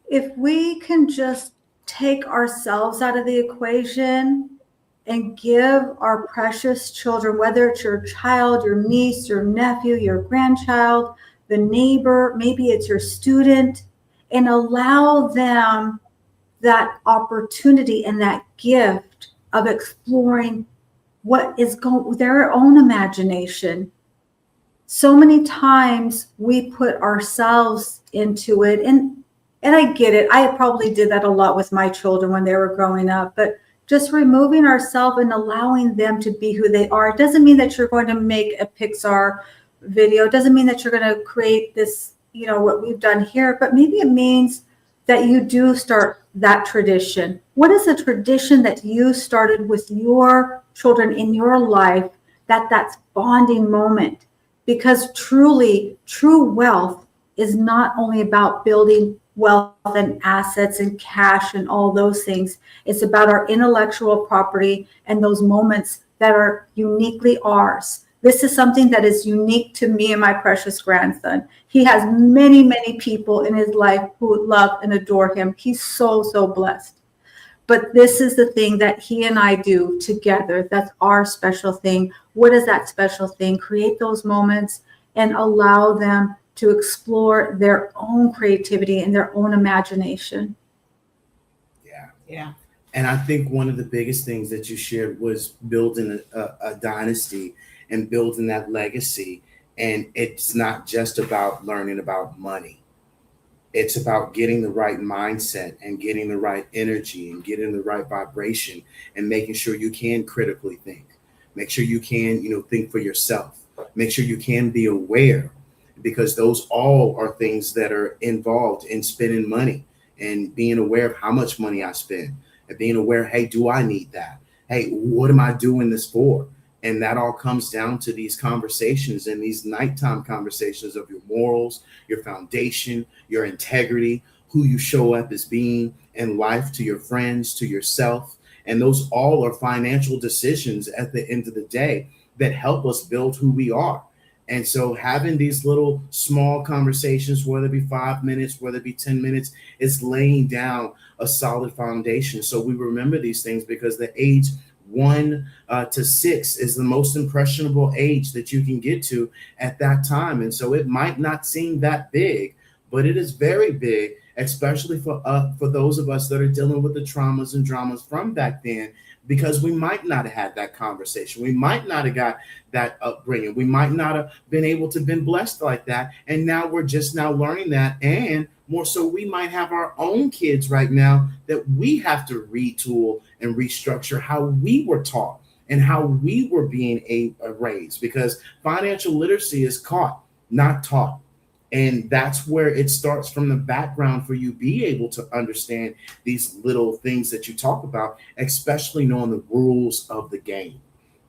If we can just take ourselves out of the equation and give our precious children, whether it's your child, your niece, your nephew, your grandchild, the neighbor, maybe it's your student, and allow them that opportunity and that gift of exploring what is going their own imagination. So many times we put ourselves into it, and I get it. I probably did that a lot with my children when they were growing up, but just removing ourselves and allowing them to be who they are. It doesn't mean that you're going to make a Pixar video. It doesn't mean that you're going to create this, what we've done here, but maybe it means that you do start that tradition. What is a tradition that you started with your children in your life, that's bonding moment? Because truly, true wealth is not only about building wealth and assets and cash and all those things. It's about our intellectual property and those moments that are uniquely ours. This is something that is unique to me and my precious grandson. He has many, many people in his life who love and adore him. He's so, so blessed. But this is the thing that he and I do together. That's our special thing. What is that special thing? Create those moments and allow them to explore their own creativity and their own imagination. Yeah. And I think one of the biggest things that you shared was building a dynasty and building that legacy. And it's not just about learning about money. It's about getting the right mindset and getting the right energy and getting the right vibration and making sure you can critically think. Make sure you can, think for yourself. Make sure you can be aware, because those all are things that are involved in spending money and being aware of how much money I spend and being aware, hey, do I need that? Hey, what am I doing this for? And that all comes down to these conversations and these nighttime conversations of your morals, your foundation, your integrity, who you show up as being in life to your friends, to yourself. And those all are financial decisions at the end of the day that help us build who we are. And so having these little small conversations, whether it be 5 minutes, whether it be 10 minutes, it's laying down a solid foundation. So we remember these things because the age 1 to 6 is the most impressionable age that you can get to at that time. And so it might not seem that big, but it is very big, especially for those of us that are dealing with the traumas and dramas from back then, because we might not have had that conversation. We might not have got that upbringing. We might not have been able to been blessed like that. And now we're just now learning that. And more so, we might have our own kids right now that we have to retool and restructure how we were taught and how we were being raised, because financial literacy is caught, not taught. And that's where it starts, from the background, for you be able to understand these little things that you talk about, especially knowing the rules of the game.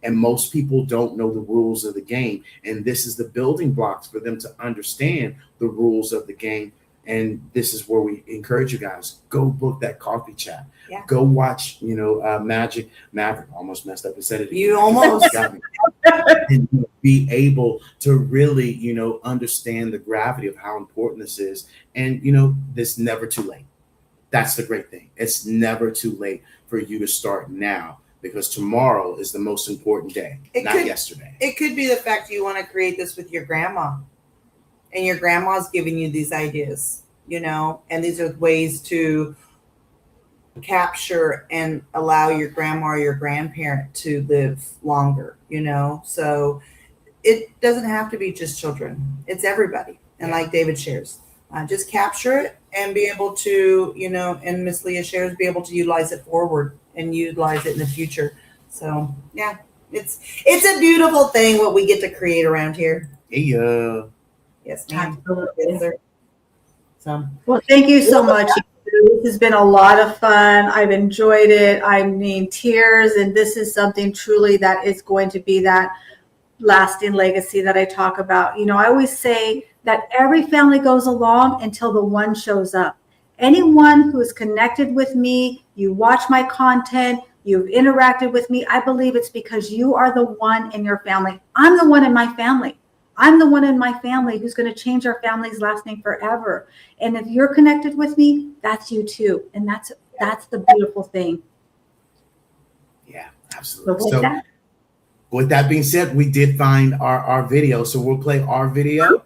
And most people don't know the rules of the game. And this is the building blocks for them to understand the rules of the game. And this is where we encourage you guys, go book that coffee chat. Yeah. Go watch, Maverick. Almost messed up and said it. You almost got me. And be able to really, understand the gravity of how important this is. And, this never too late. That's the great thing. It's never too late for you to start now, because tomorrow is the most important day, not yesterday. It could be the fact you want to create this with your grandma, and your grandma's giving you these ideas, and these are ways to capture and allow your grandma or your grandparent to live longer, so it doesn't have to be just children. It's everybody. And like David shares, just capture it and be able to, and Miss Leah shares, be able to utilize it forward and utilize it in the future. So yeah, it's a beautiful thing what we get to create around here. Yeah. Yes, ma'am. Absolutely. So, well, thank you so much. This has been a lot of fun. I've enjoyed it. I mean, tears. And this is something truly that is going to be that lasting legacy that I talk about. I always say that every family goes along until the one shows up. Anyone who is connected with me, you watch my content, you've interacted with me, I believe it's because you are the one in your family. I'm the one in my family. I'm the one in my family who's going to change our family's last name forever. And if you're connected with me, that's you too. And that's the beautiful thing. Yeah, absolutely. So with that being said, we did find our video. So we'll play our video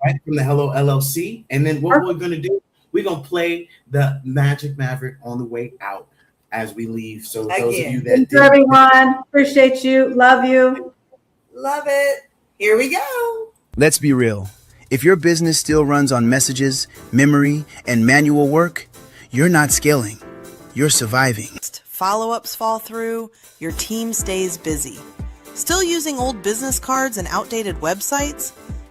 right from the Hello LLC. And then what we're going to do, we're going to play the Magic Maverick on the way out as we leave. So those of you that thanks, everyone. Appreciate you. Love you. Love it. Here we go. Let's be real. If your business still runs on messages, memory, and manual work, you're not scaling. You're surviving. Follow-ups fall through, your team stays busy. Still using old business cards and outdated websites,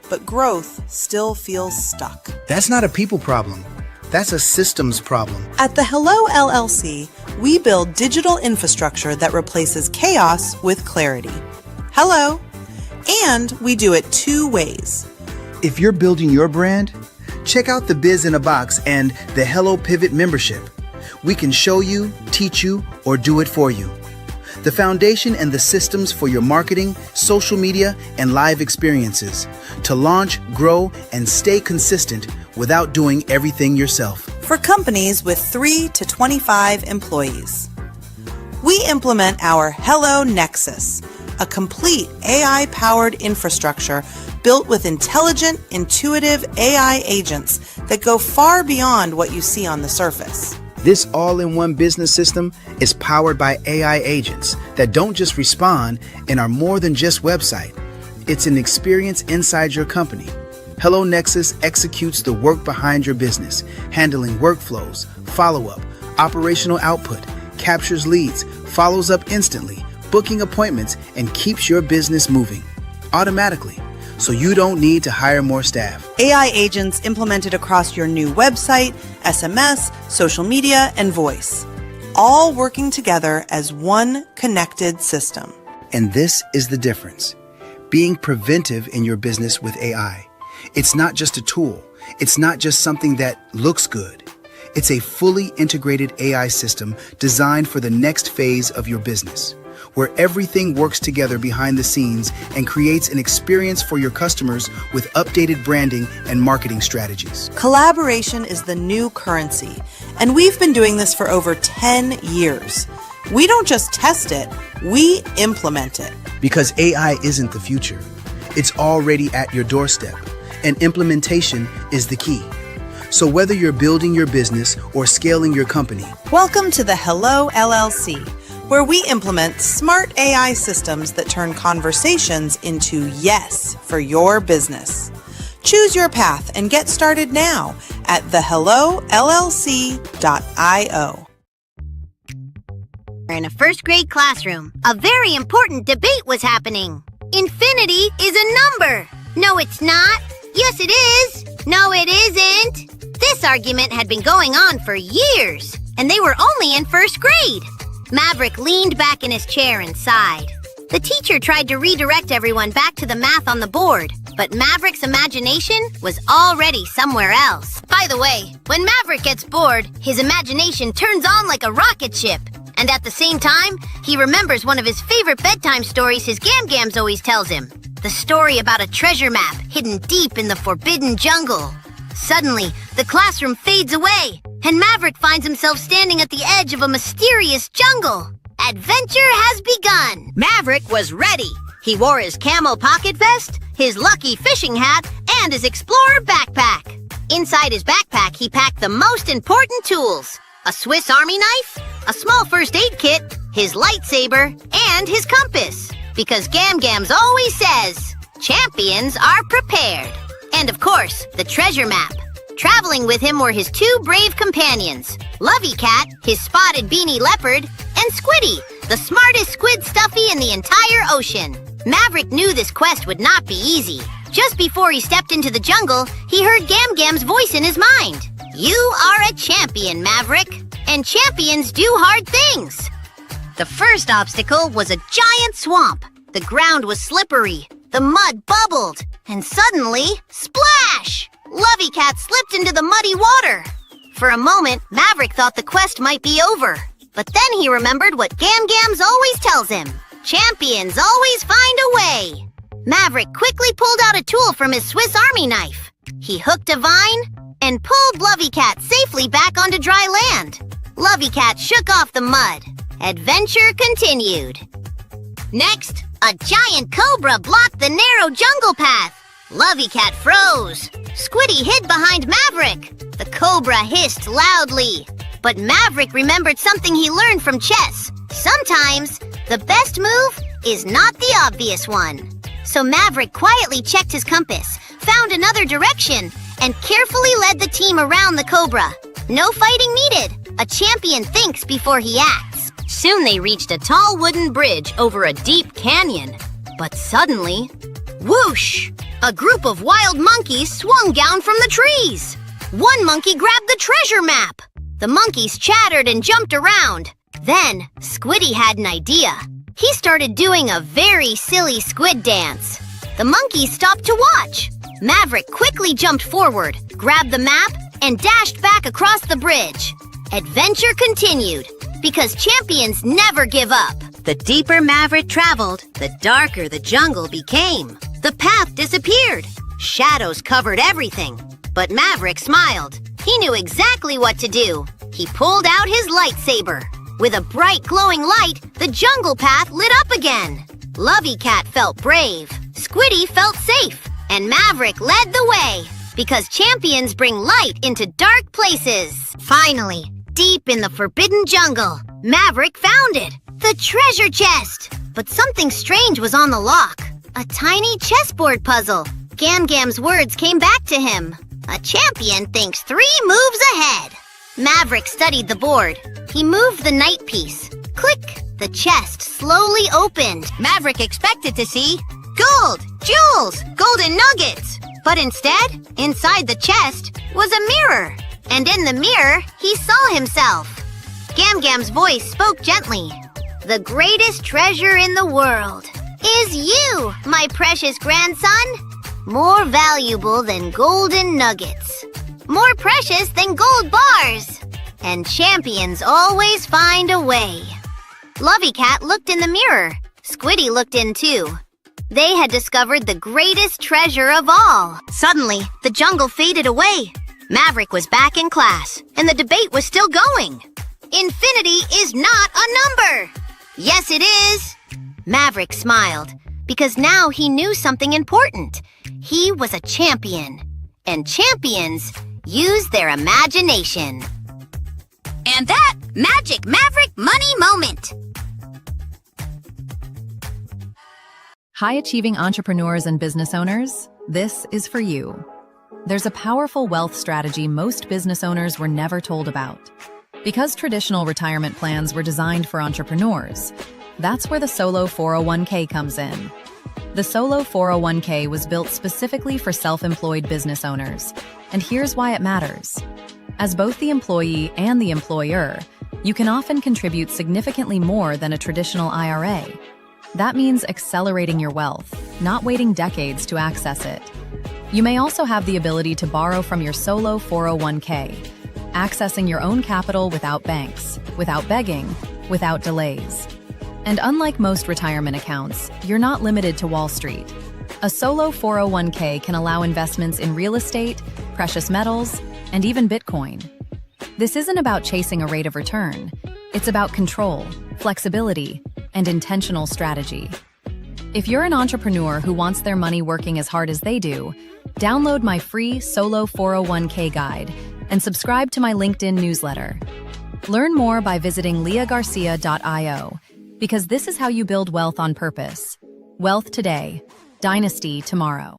but growth still feels stuck. That's not a people problem. That's a systems problem. At the Hello LLC, we build digital infrastructure that replaces chaos with clarity. Hello. And we do it 2 ways. If you're building your brand, check out the Biz in a Box and the Hello Pivot membership. We can show you, teach you, or do it for you. the foundation and the systems for your marketing, social media, and live experiences to launch, grow, and stay consistent without doing everything yourself. For companies with 3 to 25 employees, we implement our Hello Nexus, a complete AI-powered infrastructure built with intelligent, intuitive AI agents that go far beyond what you see on the surface. This all-in-one business system is powered by AI agents that don't just respond and are more than just website. It's an experience inside your company. Hello Nexus executes the work behind your business, handling workflows, follow-up, operational output, captures leads, follows up instantly, booking appointments, and keeps your business moving automatically, so you don't need to hire more staff. AI agents implemented across your new website, SMS, social media, and voice, all working together as one connected system. And this is the difference. Being preventive in your business with AI. It's not just a tool. It's not just something that looks good. It's a fully integrated AI system designed for the next phase of your business, where everything works together behind the scenes and creates an experience for your customers with updated branding and marketing strategies. Collaboration is the new currency, and we've been doing this for over 10 years. We don't just test it, we implement it. Because AI isn't the future. It's already at your doorstep, and implementation is the key. So whether you're building your business or scaling your company, Welcome to the Hello LLC, where we implement smart AI systems that turn conversations into yes for your business. Choose your path and get started now at thehellollc.io. In a first grade classroom, a very important debate was happening. Infinity is a number. No, it's not. Yes, it is. No, it isn't. This argument had been going on for years, and they were only in first grade. Maverick leaned back in his chair and sighed. The teacher tried to redirect everyone back to the math on the board, but Maverick's imagination was already somewhere else. By the way, when Maverick gets bored, his imagination turns on like a rocket ship. And at the same time, he remembers one of his favorite bedtime stories his Gam-Gams always tells him. The story about a treasure map hidden deep in the forbidden jungle. Suddenly, the classroom fades away, and Maverick finds himself standing at the edge of a mysterious jungle. Adventure has begun! Maverick was ready. He wore his camo pocket vest, his lucky fishing hat, and his explorer backpack. Inside his backpack, he packed the most important tools: a Swiss Army knife, a small first aid kit, his lightsaber, and his compass. Because Gam-Gams always says, champions are prepared. And of course, the treasure map. Traveling with him were his two brave companions, Lovey Cat, his spotted beanie leopard, and Squiddy, the smartest squid stuffy in the entire ocean. Maverick knew this quest would not be easy. Just before he stepped into the jungle, he heard Gam-Gam's voice in his mind. You are a champion, Maverick, and champions do hard things. The first obstacle was a giant swamp. The ground was slippery, the mud bubbled, and suddenly, splash! Lovey Cat slipped into the muddy water. For a moment, Maverick thought the quest might be over. But then he remembered what Gam-Gams always tells him. Champions always find a way. Maverick quickly pulled out a tool from his Swiss Army knife. He hooked a vine and pulled Lovey Cat safely back onto dry land. Lovey Cat shook off the mud. Adventure continued. Next, a giant cobra blocked the narrow jungle path. Lovey Cat froze. Squiddy hid behind Maverick. The cobra hissed loudly. But Maverick remembered something he learned from chess. Sometimes, the best move is not the obvious one. So Maverick quietly checked his compass, found another direction, and carefully led the team around the cobra. No fighting needed. A champion thinks before he acts. Soon they reached a tall wooden bridge over a deep canyon. But suddenly, whoosh! A group of wild monkeys swung down from the trees. One monkey grabbed the treasure map. The monkeys chattered and jumped around. Then, Squiddy had an idea. He started doing a very silly squid dance. The monkeys stopped to watch. Maverick quickly jumped forward, grabbed the map, and dashed back across the bridge. Adventure continued, because champions never give up. The deeper Maverick traveled, the darker the jungle became. The path disappeared. Shadows covered everything. But Maverick smiled. He knew exactly what to do. He pulled out his lightsaber. With a bright glowing light, the jungle path lit up again. Lovey Cat felt brave. Squiddy felt safe. And Maverick led the way. Because champions bring light into dark places. Finally, deep in the forbidden jungle, Maverick found it. The treasure chest! But something strange was on the lock. A tiny chessboard puzzle. Gamgam's words came back to him. A champion thinks 3 moves ahead. Maverick studied the board. He moved the knight piece. Click! The chest slowly opened. Maverick expected to see gold, jewels, golden nuggets. But instead, inside the chest was a mirror. And in the mirror, he saw himself. Gamgam's voice spoke gently. The greatest treasure in the world is you, my precious grandson. More valuable than golden nuggets. More precious than gold bars. And champions always find a way. Lovey Cat looked in the mirror. Squiddy looked in too. They had discovered the greatest treasure of all. Suddenly, the jungle faded away. Maverick was back in class, and the debate was still going. Infinity is not a number. Yes, it is. Maverick smiled, because now he knew something important. He was a champion, and champions use their imagination. And that, Magic Maverick Money Moment. High-achieving entrepreneurs and business owners, this is for you. There's a powerful wealth strategy most business owners were never told about. Because traditional retirement plans were designed for entrepreneurs, that's where the Solo 401k comes in. The Solo 401k was built specifically for self-employed business owners, and here's why it matters. As both the employee and the employer, you can often contribute significantly more than a traditional IRA. That means accelerating your wealth, not waiting decades to access it. You may also have the ability to borrow from your Solo 401k, accessing your own capital without banks, without begging, without delays. And unlike most retirement accounts, you're not limited to Wall Street. A Solo 401k can allow investments in real estate, precious metals, and even Bitcoin. This isn't about chasing a rate of return. It's about control, flexibility, and intentional strategy. If you're an entrepreneur who wants their money working as hard as they do, download my free Solo 401k guide and subscribe to my LinkedIn newsletter. Learn more by visiting leahgarcia.io, because this is how you build wealth on purpose. Wealth today, dynasty tomorrow.